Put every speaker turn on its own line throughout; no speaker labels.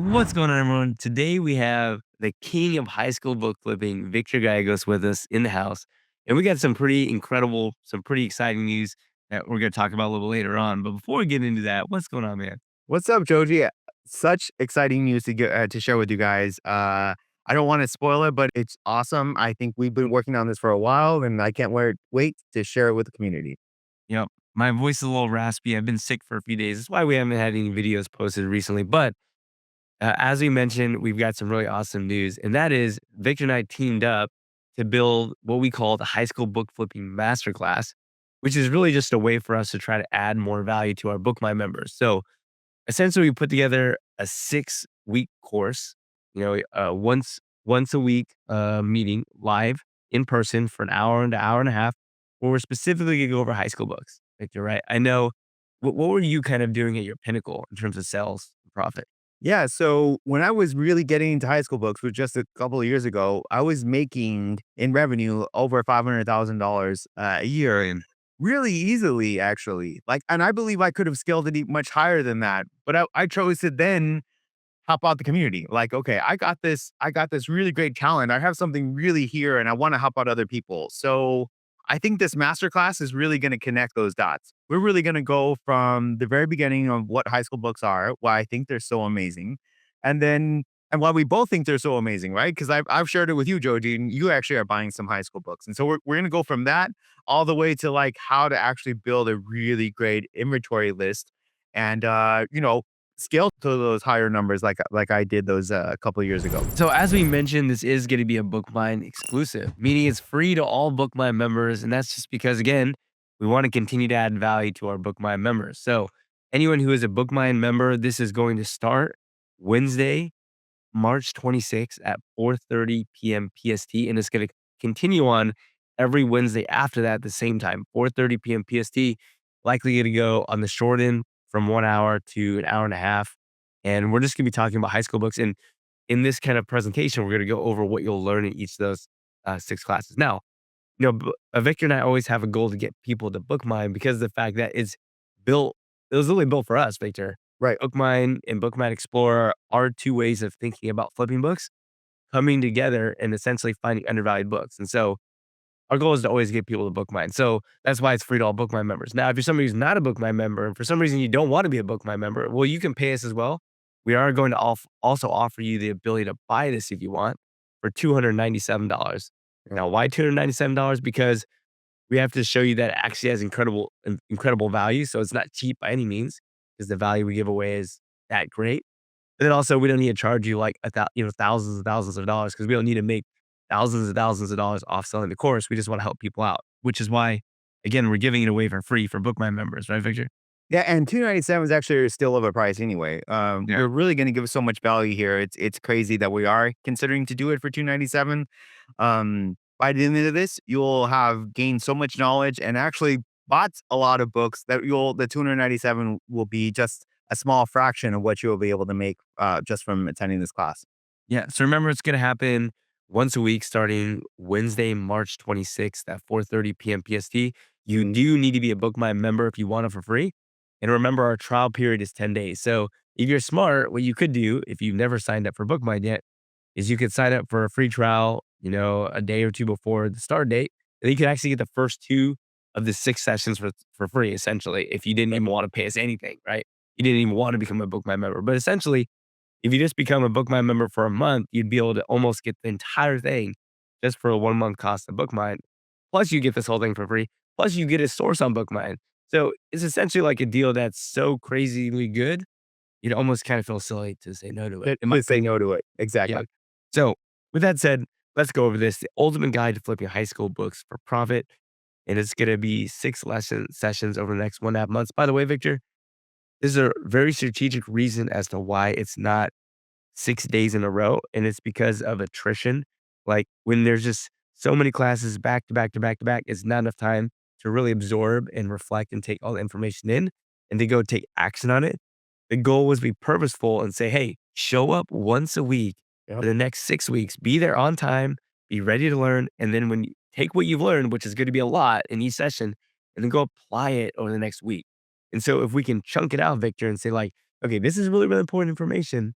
What's going on, everyone? Today we have the king of high school book flipping, Victor Gallegos, with us in the house. And we got some pretty incredible, some pretty exciting news that we're going to talk about a little later on. But before we get into that, what's going on, man?
What's up, Joji? Such exciting news to share with you guys. I don't want to spoil it, but it's awesome. I think we've been working on this for a while, and I can't wait to share it with the community.
Yep. My voice is a little raspy. I've been sick for a few days. That's why we haven't had any videos posted recently. But as we mentioned, we've got some really awesome news. And that is Victor and I teamed up to build what we call the high school book flipping masterclass, which is really just a way for us to try to add more value to our BookMine members. So essentially, we put together a 6-week course, once a week meeting live in person for an hour and hour and a half, where we're specifically going to go over high school books. Victor, right? I know. What were you kind of doing at your pinnacle in terms of sales and profit?
Yeah, so when I was really getting into high school books, which just a couple of years ago, I was making in revenue over $500,000 a year, and really easily, actually. And I believe I could have scaled it much higher than that, but I chose to then help out the community. Like, okay, I got this really great talent. I have something really here and I want to help out other people. So I think this masterclass is really going to connect those dots. We're really going to go from the very beginning of what high school books are, why I think they're so amazing, and then and why we both think they're so amazing, right? Because I've shared it with you, Joji, and you actually are buying some high school books. And so we're going to go from that all the way to like how to actually build a really great inventory list and scale to those higher numbers like I did those, a couple of years ago.
So as we mentioned, this is going to be a BookMine exclusive, meaning it's free to all BookMine members, and that's just because again, we want to continue to add value to our BookMine members. So anyone who is a BookMine member, this is going to start Wednesday, March 26th at 4:30 p.m. PST, and it's going to continue on every Wednesday after that at the same time, 4:30 p.m. PST. Likely going to go on the short end from 1 hour to an hour and a half, and we're just going to be talking about high school books. And in this kind of presentation, we're going to go over what you'll learn in each of those 6 classes. Now, Victor and I always have a goal to get people to BookMine because of the fact that built. It was literally built for us, Victor.
Right.
BookMine and BookMine Explorer are two ways of thinking about flipping books coming together and essentially finding undervalued books. And so our goal is to always get people to BookMine. So that's why it's free to all BookMine members. Now, if you're somebody who's not a BookMine member and for some reason you don't want to be a BookMine member, well, you can pay us as well. We are going to also offer you the ability to buy this if you want for $297. Now, why $297? Because we have to show you that it actually has incredible value. So it's not cheap by any means because the value we give away is that great. And then also, we don't need to charge you like thousands and thousands of dollars because we don't need to make thousands of dollars off selling the course. We just want to help people out, which is why, again, we're giving it away for free for BookMine members, right, Victor?
Yeah, and 297 is actually still overpriced anyway.
Yeah.
We're really gonna give so much value here. It's crazy that we are considering to do it for 297. By the end of this, you'll have gained so much knowledge and actually bought a lot of books that the 297 will be just a small fraction of what you'll be able to make just from attending this class.
Yeah. So remember, it's going to happen once a week starting Wednesday, March 26th at 4:30 p.m. PST. You do need to be a BookMine member if you want it for free. And remember, our trial period is 10 days. So if you're smart, what you could do if you've never signed up for BookMine yet is you could sign up for a free trial, a day or two before the start date. And you could actually get the first two of the 6 sessions for free, essentially, if you didn't even want to pay us anything, right? You didn't even want to become a BookMine member. But essentially, if you just become a BookMine member for a month, you'd be able to almost get the entire thing just for a 1 month cost of BookMine. Plus, you get this whole thing for free. Plus, you get a source on BookMine. So it's essentially like a deal that's so crazily good, you'd almost kind of feel silly to say no to it. In my
To say
opinion.
no to it.
Yeah.
Exactly.
So with that said, let's go over this. The ultimate guide to flipping high school books for profit. And it's going to be 6 sessions over the next 1.5 months. By the way, Victor, there's a very strategic reason as to why it's not 6 days in a row, and it's because of attrition. Like, when there's just so many classes back to back to back to back, it's not enough time to really absorb and reflect and take all the information in and to go take action on it. The goal was to be purposeful and say, "Hey, show up once a week for
Yep.
the next 6 weeks. Be there on time, be ready to learn, and then when you take what you've learned, which is gonna be a lot in each session, and then go apply it over the next week." And so if we can chunk it out, Victor, and say like, "Okay, this is really, really important information.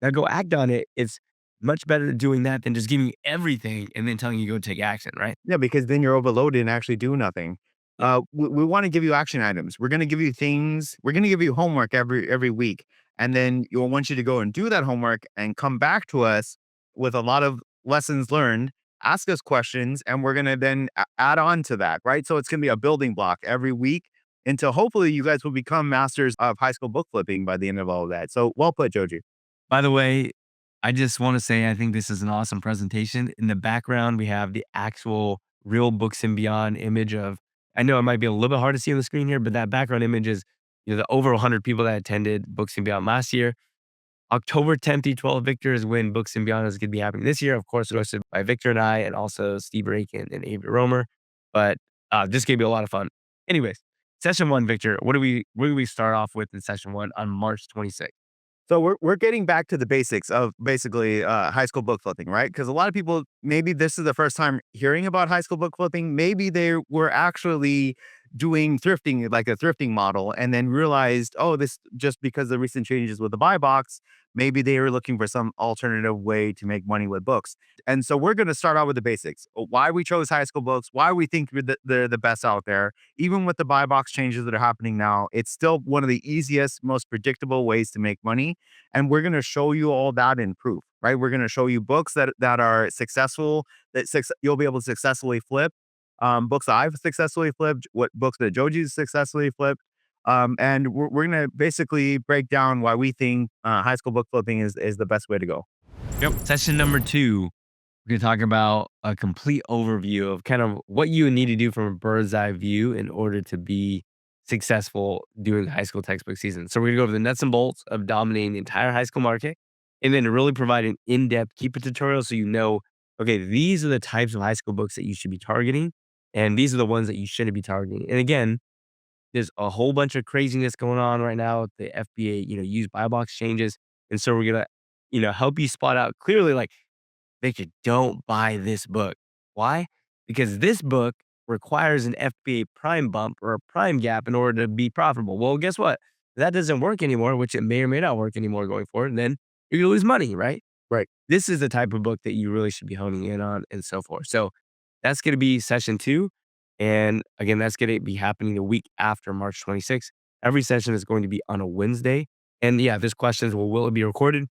Now go act on it. It's much better doing that than just giving you everything and then telling you to go take action, right?
Yeah, because then you're overloaded and actually do nothing.
Yeah.
We want to give you action items. We're going to give you things. We're going to give you homework every week, and then you'll want you to go and do that homework and come back to us with a lot of lessons learned. Ask us questions, and we're going to then add on to that, right? So it's going to be a building block every week until hopefully you guys will become masters of high school book flipping by the end of all of that. So well put, Joji.
By the way, I just want to say I think this is an awesome presentation. In the background, we have the actual real Books and Beyond image of. I know it might be a little bit hard to see on the screen here, but that background image is the over 100 people that attended Books and Beyond last year. October 10th through 12th, Victor, is when Books and Beyond is going to be happening this year. Of course, hosted by Victor and I, and also Steve Rakin and Avery Romer. But this going to be a lot of fun. Anyways, session one, Victor. What do we start off with in session one on March 26th?
So we're getting back to the basics of basically high school book flipping, right? Because a lot of people, maybe this is the first time hearing about high school book flipping. Maybe they were actually doing thrifting, like a thrifting model, and then realized, oh, this just because of the recent changes with the buy box, maybe they were looking for some alternative way to make money with books. And so we're going to start out with the basics: why we chose high school books, why we think they're the best out there. Even with the buy box changes that are happening now, it's still one of the easiest, most predictable ways to make money, and we're going to show you all that in proof, right? We're going to show you books that are successful, you'll be able to successfully flip. Books I've successfully flipped, what books that Joji's successfully flipped. And we're going to basically break down why we think high school book flipping is the best way to go.
Yep. Session number two, we're going to talk about a complete overview of kind of what you need to do from a bird's eye view in order to be successful doing high school textbook season. So we're going to go over the nuts and bolts of dominating the entire high school market and then really provide an in-depth Keepa tutorial so you know, okay, these are the types of high school books that you should be targeting and these are the ones that you shouldn't be targeting. And again, there's a whole bunch of craziness going on right now with the FBA, used buy box changes. And so we're going to, help you spot out clearly like, Victor, don't buy this book. Why? Because this book requires an FBA prime bump or a prime gap in order to be profitable. Well, guess what? That doesn't work anymore, which it may or may not work anymore going forward. And then you're gonna lose money, right?
Right.
This is the type of book that you really should be honing in on and so forth. So that's gonna be session two. And again, that's gonna be happening the week after March 26th. Every session is going to be on a Wednesday. And yeah, there's questions, well, will it be recorded?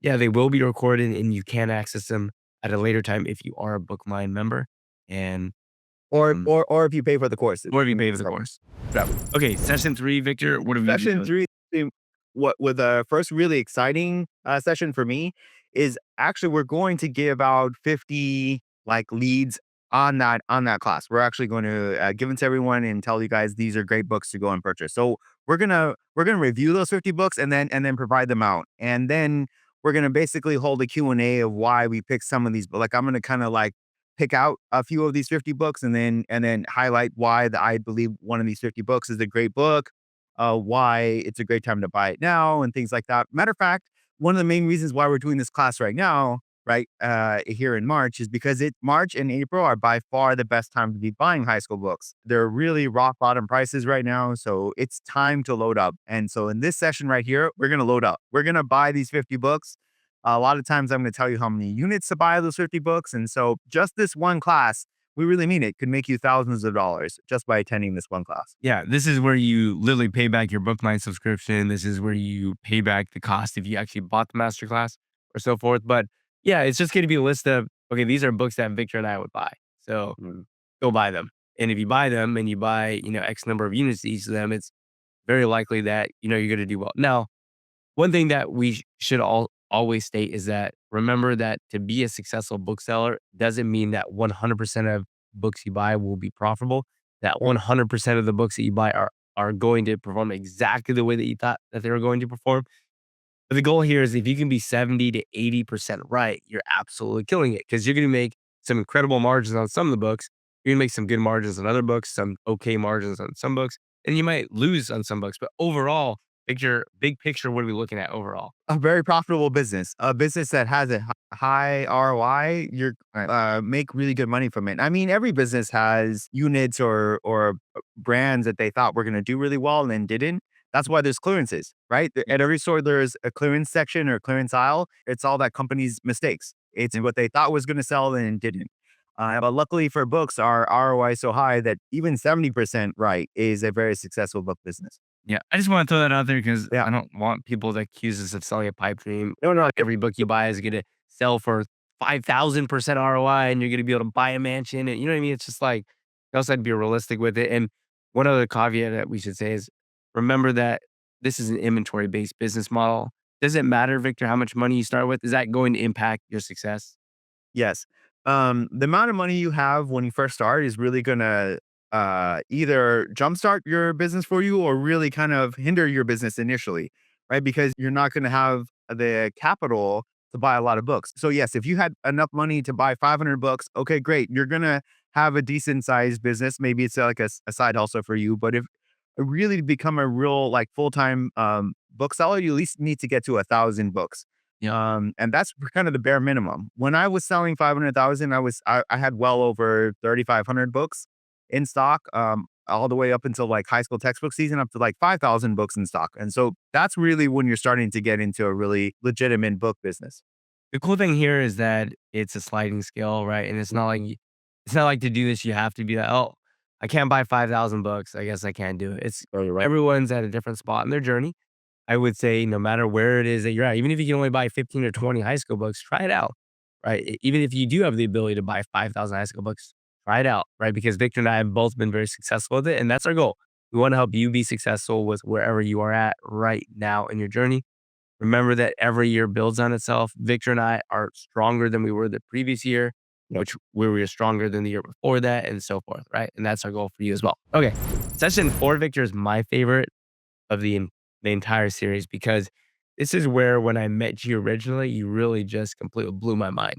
Yeah, they will be recorded and you can access them at a later time if you are a BookMine member, and,
Or
um,
or if you pay for the course.
or if you pay for the course. So, okay, session 3, Victor, what have you been
Session
doing?
3, what with the first really exciting, session for me is actually we're going to give out 50, like, leads on that class. We're actually going to, give them to everyone and tell you guys these are great books to go and purchase. So we're gonna review those 50 books and then provide them out. And then we're gonna basically hold a Q&A of why we picked some of these, but, like, I'm gonna kinda, like, pick out a few of these 50 books and then highlight why I believe one of these 50 books is a great book, why it's a great time to buy it now and things like that. Matter of fact, one of the main reasons why we're doing this class right now, right, here in March is because March and April are by far the best time to be buying high school books. They're really rock bottom prices right now, so it's time to load up. And so in this session right here, we're gonna load up. We're gonna buy these 50 books. A lot of times I'm gonna tell you how many units to buy those 50 books. And so just this one class, we really mean it, could make you thousands of dollars just by attending this one class.
Yeah, this is where you literally pay back your BookMine subscription. This is where you pay back the cost if you actually bought the masterclass or so forth. But yeah, it's just gonna be a list of, okay, these are books that Victor and I would buy. So go buy them. And if you buy them and you buy, X number of units to each of them, it's very likely that, you're gonna do well. Now, one thing that we should all always state is that remember that to be a successful bookseller doesn't mean that 100% of books you buy will be profitable. That 100% of the books that you buy are going to perform exactly the way that you thought that they were going to perform. But the goal here is if you can be 70 to 80% right, you're absolutely killing it because you're going to make some incredible margins on some of the books. You're going to make some good margins on other books, some okay margins on some books, and you might lose on some books. But overall, big picture, what are we looking at overall?
A very profitable business, a business that has a high ROI, you're make really good money from it. I mean, every business has units or brands that they thought were going to do really well and then didn't. That's why there's clearances, right? At every store, there's a clearance section or clearance aisle. It's all that company's mistakes. It's
Yep.
what they thought was going to sell and didn't. But luckily for books, our ROI is so high that even 70% right is a very successful book business.
Yeah, I just wanna throw that out there because
Yeah.
I don't want people to accuse us of selling a pipe dream.
No, no.
Every book you buy is gonna sell for 5,000% ROI, and you're gonna be able to buy a mansion, and you know what I mean? It's just like, you also have to be realistic with it, and one other caveat that we should say is, remember that this is an inventory-based business model. Does it matter, Victor, how much money you start with? Is that going to impact your success?
Yes. The amount of money you have when you first start is really gonna either jumpstart your business for you or really kind of hinder your business initially, right? Because you're not gonna have the capital to buy a lot of books. So yes, if you had enough money to buy 500 books, okay, great. You're gonna have a decent sized business. Maybe it's like a side hustle for you. But if really to become a real like full time bookseller, you at least need to get to 1,000 books.
Yep.
And that's kind of the bare minimum. When I was selling 500,000, I had well over 3,500 books in stock, all the way up until like high school textbook season, up to like 5,000 books in stock. And so that's really when you're starting to get into a really legitimate book business.
The cool thing here is that it's a sliding scale, right? And it's not like to do this, you have to be like, "Oh, I can't buy 5,000 books. I guess I can't do it." It's
Oh, you're right.
everyone's at a different spot in their journey. I would say no matter where it is that you're at, even if you can only buy 15 or 20 high school books, try it out, right? Even if you do have the ability to buy 5,000 high school books, try it out, right? Because Victor and I have both been very successful with it, and that's our goal. We wanna help you be successful with wherever you are at right now in your journey. Remember that every year builds on itself. Victor and I are stronger than we were the previous year,
Yep.
which we were stronger than the year before that, and so forth, right? And that's our goal for you as well. Okay. Session 4, Victor, is my favorite of the entire series because this is where when I met you originally, you really just completely blew my mind.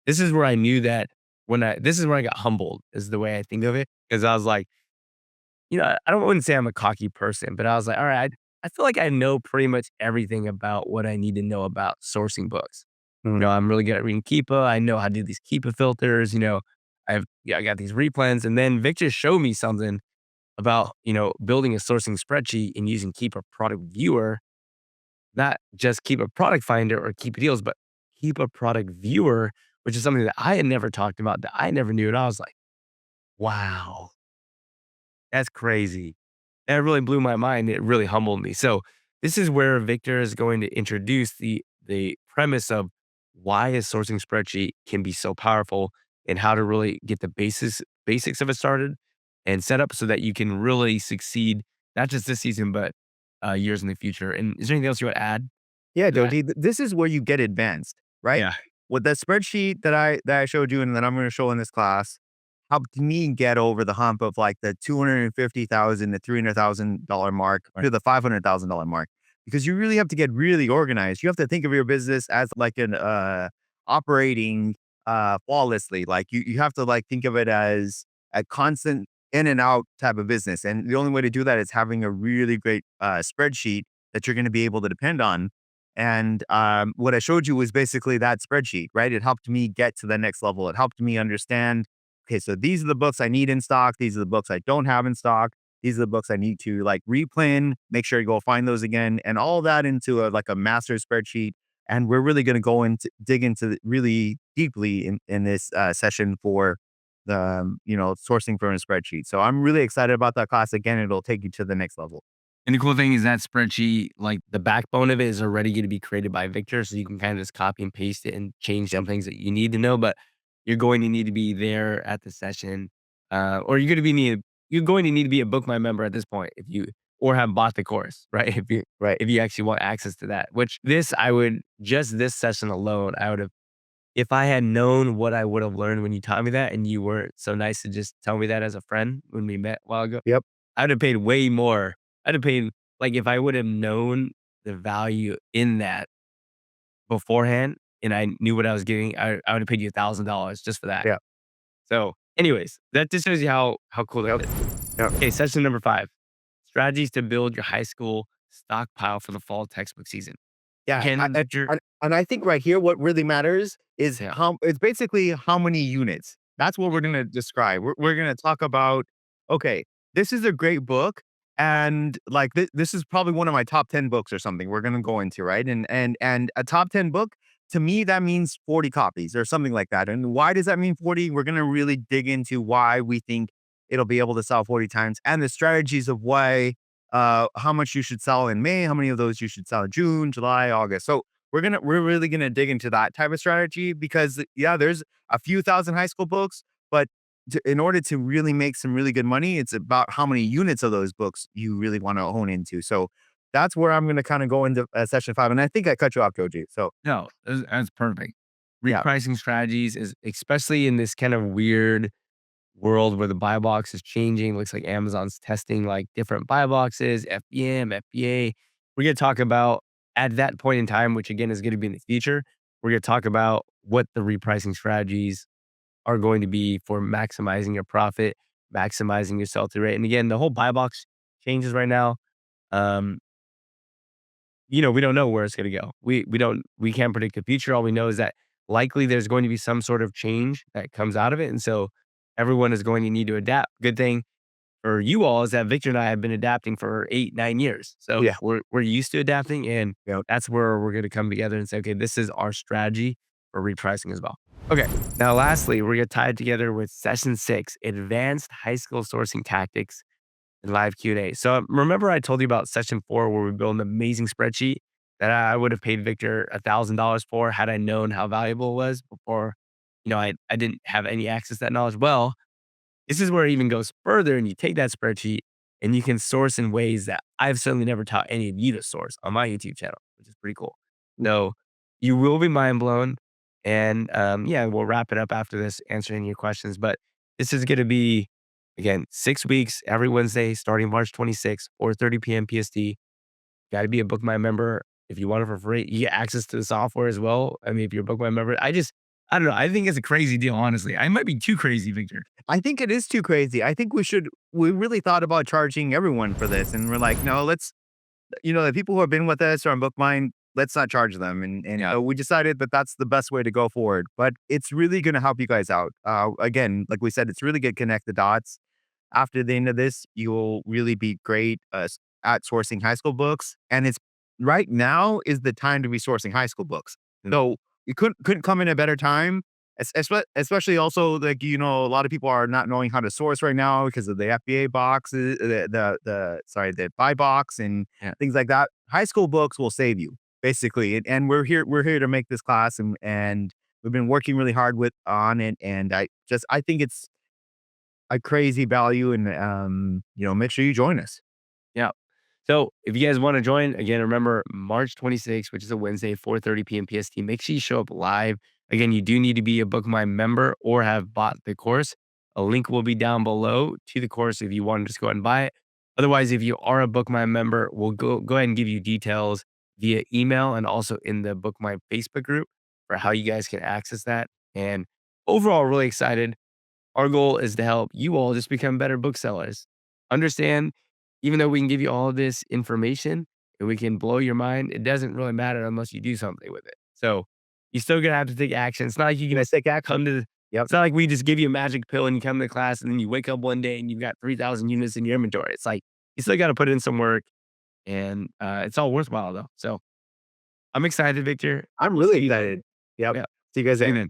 This is where I knew that this is where I got humbled is the way I think of it. Cause I was like, I don't wouldn't say I'm a cocky person, but I was like, all right, I feel like I know pretty much everything about what I need to know about sourcing books.
Mhm.
I'm really good at reading Keepa. I know how to do these Keepa filters. I got these replens. And then Victor showed me something about, building a sourcing spreadsheet and using Keepa product viewer, not just Keepa product finder or Keepa deals, but Keepa product viewer, which is something that I had never talked about that I never knew. And I was like, wow, that's crazy. That really blew my mind. It really humbled me. So this is where Victor is going to introduce the premise of why a sourcing spreadsheet can be so powerful and how to really get the basics of it started and set up so that you can really succeed, not just this season, but years in the future. And is there anything else you want to add
Yeah,
to that?
Dodi, this is where you get advanced, right?
Yeah.
With the spreadsheet that I showed you and that I'm gonna show in this class, helped me get over the hump of like the 250,000 to $300,000 mark to the $500,000 mark. Because you really have to get really organized. You have to think of your business as like an operating flawlessly. Like you have to like think of it as a constant in and out type of business. And the only way to do that is having a really great spreadsheet that you're going to be able to depend on. And what I showed you was basically that spreadsheet, right? It helped me get to the next level. It helped me understand, okay, so these are the books I need in stock. These are the books I don't have in stock. These are the books I need to like replan, make sure you go find those again, and all that into a master spreadsheet. And we're really going to go into dig into really deeply in this session for the sourcing from a spreadsheet. So I'm really excited about that class. Again, it'll take you to the next level.
And the cool thing is that spreadsheet, like the backbone of it is already going to be created by Victor. So you can kind of just copy and paste it and change some things that you need to know, but you're going to need to be there at the session. Or you're going to need to be a BookMine member at this point or have bought the course, right?
Right.
If you actually want access to that, which just this session alone, if I had known what I would have learned when you taught me that and you weren't so nice to just tell me that as a friend when we met a while ago,
Yep.
I'd have paid way more. I'd have paid like, if I would have known the value in that beforehand and I knew what I was getting, I would have paid you $1,000 just for that.
Yeah.
So, anyways, that just shows you how cool that
Yep.
is.
Yep.
Okay, session number 5, strategies to build your high school stockpile for the fall textbook season.
Yeah,
Again, Victor,
and I think right here, what really matters is
yeah,
how it's basically how many units. That's what we're gonna describe. We're gonna talk about, okay, this is a great book, And like this is probably one of my top 10 books or something we're gonna go into, right? And a top 10 book to me that means 40 copies or something like that. And why does that mean 40? We're gonna really dig into why we think it'll be able to sell 40 times and the strategies of why how much you should sell in May, how many of those you should sell in June, July, August. So we're really gonna dig into that type of strategy because yeah, there's a few thousand high school books, but in order to really make some really good money, it's about how many units of those books you really want to hone into. So that's where I'm going to kind of go into session 5. And I think I cut you off, Joji. So
No, that's perfect.
yeah,
Repricing strategies is especially in this kind of weird world where the buy box is changing. Looks like Amazon's testing like different buy boxes, FBM, FBA. We're going to talk about at that point in time, which again is going to be in the future. We're going to talk about what the repricing strategies are going to be for maximizing your profit, maximizing your sell through rate. And again, the whole buy box changes right now. Um, we don't know where it's going to go. We can't predict the future. All we know is that likely there's going to be some sort of change that comes out of it. And so everyone is going to need to adapt. Good thing for you all is that Victor and I have been adapting for 8, 9 years. So
yeah,
we're used to adapting, and
yeah.
that's where we're going to come together and say, okay, this is our strategy for repricing as well. Okay. Now, lastly, we're going to tie it together with session 6, advanced high school sourcing tactics and live Q&A. So remember I told you about session 4 where we built an amazing spreadsheet that I would have paid Victor $1,000 for had I known how valuable it was before, I didn't have any access to that knowledge. Well, this is where it even goes further, and you take that spreadsheet and you can source in ways that I've certainly never taught any of you to source on my YouTube channel, which is pretty cool. So you will be mind blown. And yeah, we'll wrap it up after this, answering your questions. But this is going to be, again, 6 weeks every Wednesday starting March 26th, 4:30 p.m. PST. Got to be a BookMine member. If you want it for free, you get access to the software as well. I mean, if you're a BookMine member, I don't know. I think it's a crazy deal, honestly. I might be too crazy, Victor.
I think it is too crazy. I think we really thought about charging everyone for this. And we're like, no, the people who have been with us or on BookMine, let's not charge them. And
Yeah.
so we decided that that's the best way to go forward. But it's really going to help you guys out. Again, like we said, it's really going to connect the dots. After the end of this, you'll really be great at sourcing high school books. And it's right now is the time to be sourcing high school books.
Mm.
So you couldn't come in a better time. Especially also like a lot of people are not knowing how to source right now because of the FBA boxes, the buy box and
Yeah.
things like that. High school books will save you basically, and we're here to make this class, and we've been working really hard with on it, and I think it's a crazy value, and make sure you join us.
Yeah. So if you guys want to join, again, remember March 26th, which is a Wednesday, 4:30 p.m. PST. Make sure you show up live. Again, you do need to be a BookMine member or have bought the course. A link will be down below to the course if you want to just go ahead and buy it. Otherwise, if you are a BookMine member, we'll go ahead and give you details via email and also in the BookMine Facebook group for how you guys can access that. And overall, really excited. Our goal is to help you all just become better booksellers. Understand, even though we can give you all of this information and we can blow your mind, it doesn't really matter unless you do something with it. So you still gonna have to take action. It's not like you
You
can
guys take action.
come to
Yep.
it's not like we just give you a magic pill and you come to class and then you wake up one day and you've got 3,000 units in your inventory. It's like you still got to put in some work, and it's all worthwhile though. So I'm excited, Victor.
I'm
We'll
really
see you.
excited. Yep.
Yeah.
See you guys
See you
there.
then.